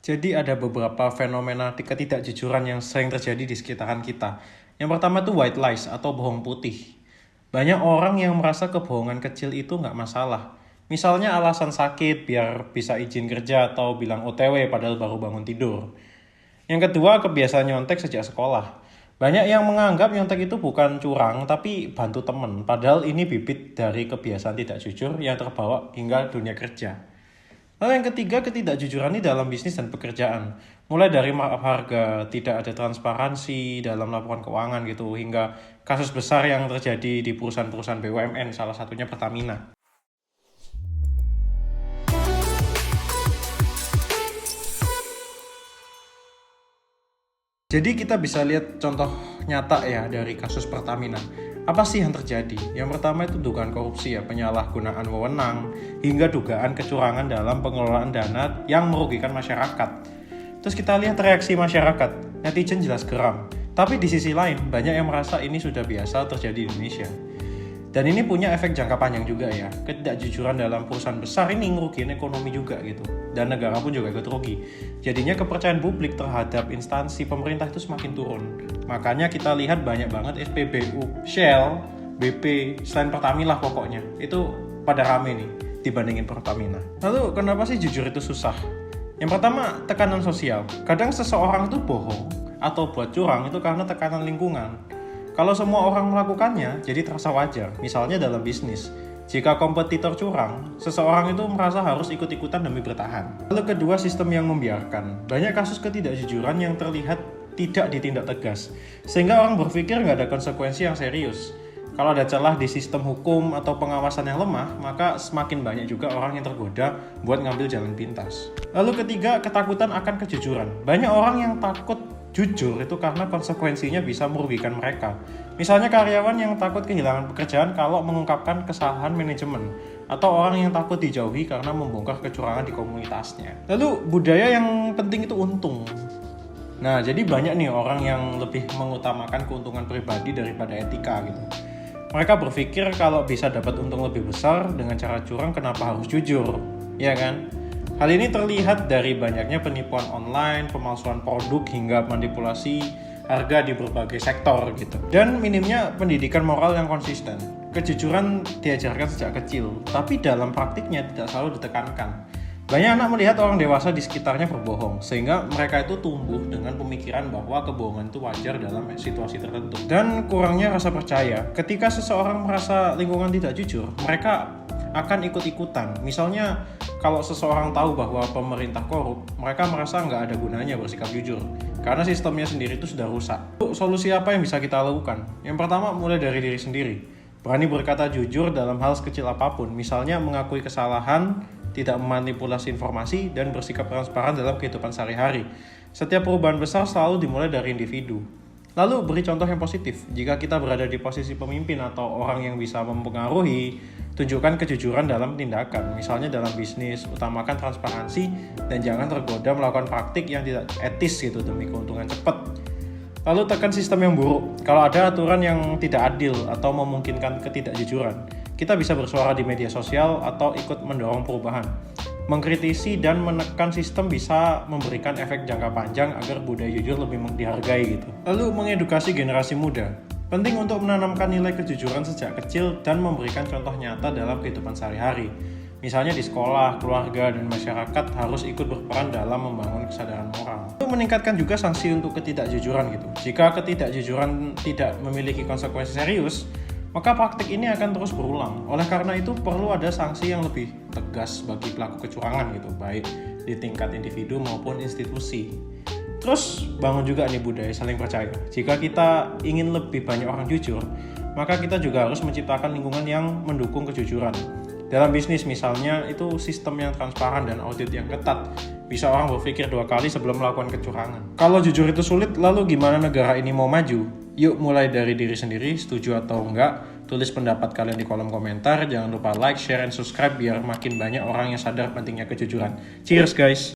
Jadi ada beberapa fenomena ketidakjujuran yang sering terjadi di sekitaran kita. Yang pertama itu white lies atau bohong putih. Banyak orang yang merasa kebohongan kecil itu nggak masalah. Misalnya alasan sakit biar bisa izin kerja atau bilang OTW padahal baru bangun tidur. Yang kedua, kebiasaan nyontek sejak sekolah. Banyak yang menganggap nyontek itu bukan curang tapi bantu temen. Padahal ini bibit dari kebiasaan tidak jujur yang terbawa hingga dunia kerja. Lalu yang ketiga, ketidakjujuran ini dalam bisnis dan pekerjaan. Mulai dari markup harga, tidak ada transparansi dalam laporan keuangan gitu, hingga kasus besar yang terjadi di perusahaan-perusahaan BUMN, salah satunya Pertamina. Jadi kita bisa lihat contoh nyata ya dari kasus Pertamina. Apa sih yang terjadi? Yang pertama itu dugaan korupsi ya, penyalahgunaan wewenang, hingga dugaan kecurangan dalam pengelolaan dana yang merugikan masyarakat. Terus kita lihat reaksi masyarakat, netizen jelas geram. Tapi di sisi lain, banyak yang merasa ini sudah biasa terjadi di Indonesia. Dan ini punya efek jangka panjang juga ya. Ketidakjujuran dalam perusahaan besar ini ngerugiin ekonomi juga gitu. Dan negara pun juga ikut rugi. Jadinya kepercayaan publik terhadap instansi pemerintah itu semakin turun. Makanya kita lihat banyak banget SPBU, Shell, BP, selain Pertamina lah pokoknya. Itu pada rame nih dibandingin Pertamina. Lalu kenapa sih jujur itu susah? Yang pertama, tekanan sosial. Kadang seseorang itu bohong atau buat curang itu karena tekanan lingkungan. Kalau semua orang melakukannya, jadi terasa wajar. Misalnya dalam bisnis, jika kompetitor curang, seseorang itu merasa harus ikut-ikutan demi bertahan. Lalu kedua, sistem yang membiarkan. Banyak kasus ketidakjujuran yang terlihat tidak ditindak tegas, sehingga orang berpikir nggak ada konsekuensi yang serius. Kalau ada celah di sistem hukum atau pengawasan yang lemah, maka semakin banyak juga orang yang tergoda buat ngambil jalan pintas. Lalu ketiga, ketakutan akan kejujuran. Banyak orang yang takut jujur itu karena konsekuensinya bisa merugikan mereka. Misalnya karyawan yang takut kehilangan pekerjaan kalau mengungkapkan kesalahan manajemen, atau orang yang takut dijauhi karena membongkar kecurangan di komunitasnya. Lalu budaya yang penting itu untung. Nah, jadi banyak nih orang yang lebih mengutamakan keuntungan pribadi daripada etika gitu. Mereka berpikir kalau bisa dapat untung lebih besar dengan cara curang, kenapa harus jujur, ya kan? Hal ini terlihat dari banyaknya penipuan online, pemalsuan produk, hingga manipulasi harga di berbagai sektor gitu. Dan minimnya pendidikan moral yang konsisten. Kejujuran diajarkan sejak kecil, tapi dalam praktiknya tidak selalu ditekankan. Banyak anak melihat orang dewasa di sekitarnya berbohong, sehingga mereka itu tumbuh dengan pemikiran bahwa kebohongan itu wajar dalam situasi tertentu. Dan kurangnya rasa percaya. Ketika seseorang merasa lingkungan tidak jujur, mereka akan ikut-ikutan. Misalnya, kalau seseorang tahu bahwa pemerintah korup, mereka merasa nggak ada gunanya bersikap jujur, karena sistemnya sendiri itu sudah rusak. Solusi apa yang bisa kita lakukan? Yang pertama, mulai dari diri sendiri. Berani berkata jujur dalam hal sekecil apapun, misalnya mengakui kesalahan, tidak memanipulasi informasi, dan bersikap transparan dalam kehidupan sehari-hari. Setiap perubahan besar selalu dimulai dari individu. Lalu beri contoh yang positif. Jika kita berada di posisi pemimpin atau orang yang bisa mempengaruhi, tunjukkan kejujuran dalam tindakan. Misalnya dalam bisnis, utamakan transparansi dan jangan tergoda melakukan praktik yang tidak etis gitu demi keuntungan cepat. Lalu tekan sistem yang buruk. Kalau ada aturan yang tidak adil atau memungkinkan ketidakjujuran, kita bisa bersuara di media sosial atau ikut mendorong perubahan. Mengkritisi dan menekan sistem bisa memberikan efek jangka panjang agar budaya jujur lebih dihargai gitu. Lalu mengedukasi generasi muda. Penting untuk menanamkan nilai kejujuran sejak kecil dan memberikan contoh nyata dalam kehidupan sehari-hari. Misalnya di sekolah, keluarga, dan masyarakat harus ikut berperan dalam membangun kesadaran moral. Itu meningkatkan juga sanksi untuk ketidakjujuran gitu. Jika ketidakjujuran tidak memiliki konsekuensi serius, maka praktik ini akan terus berulang. Oleh karena itu perlu ada sanksi yang lebih tegas bagi pelaku kecurangan gitu, baik di tingkat individu maupun institusi. Terus bangun juga nih budaya saling percaya. Jika kita ingin lebih banyak orang jujur, maka kita juga harus menciptakan lingkungan yang mendukung kejujuran. Dalam bisnis misalnya, itu sistem yang transparan dan audit yang ketat. Bisa orang berpikir 2 kali sebelum melakukan kecurangan. Kalau jujur itu sulit, lalu gimana negara ini mau maju? Yuk mulai dari diri sendiri, setuju atau enggak? Tulis pendapat kalian di kolom komentar. Jangan lupa like, share, dan subscribe biar makin banyak orang yang sadar pentingnya kejujuran. Cheers guys!